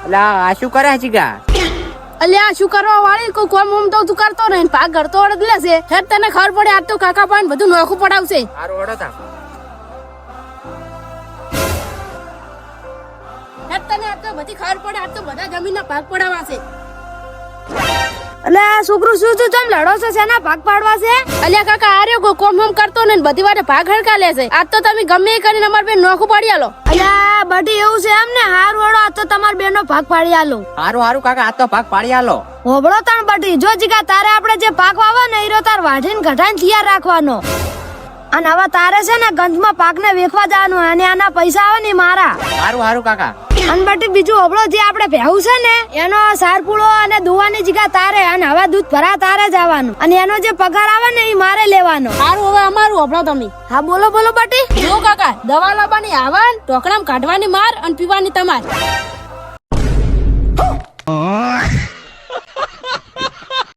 એટલે આ શું કરે ચીકા? અલ્યા શું કરવા વાળી કોઈ કોમ હોમ તો તું કરતો નહીં, ભાગ ઘરતો અડદ લેશે. હેડ તને ખબર પડે આજ તો કાકા પાન બધું નોખું પડાવશે. હારું ઓડો તા. હેડ તને આજ તો બધી ખબર પડે આજ તો બધા જમીનના ભાગ પડાવાશે. અલ્યા છોકરું શું તું તમ લડો છો શેના ભાગ પાડવા છે? અલ્યા કાકા આર્યો કોઈ કોમ હોમ કરતો નહીં, બધી વારે ભાગ હરકા લેશે. આજ તો તમે ગમે એ કરીને અમાર બેન નોખું પાડી આલો. અલ્યા બધી એવું છે એમ ને? હારું વડો આજ તો તમાર બેન નો ભાગ પાડી આલો. હારું હારું કાકા, આ તો ભાગ પાડી આલો. હોબળો તાણ બટી, જો જીગા તારે આપણે જે પાક વાવો ને ઈરો તાર વાઢીને ઘટાઈને તૈયાર રાખવાનો. અને હવે તારે છે ને ગંજમાં પાકને વેખવા જવાનું, અને આના પૈસા આવે ને મારા. હારું હારું કાકા. અને બટી બીજું હોબળો જે આપણે ભેહું છે ને એનો સારપુડો અને દુવાની જીગા તારે, અને હવે દૂધ ભરા તારે જવાનું, અને એનો જે પગાર આવે ને એ મારે લેવાનો. સારું હવે અમારું હોબળો તમે. હા બોલો બોલો બટી. જો કાકા દવા લાવવાની આવન, ઢોકળામાં કાઢવાની માર અને પીવાની તમાર.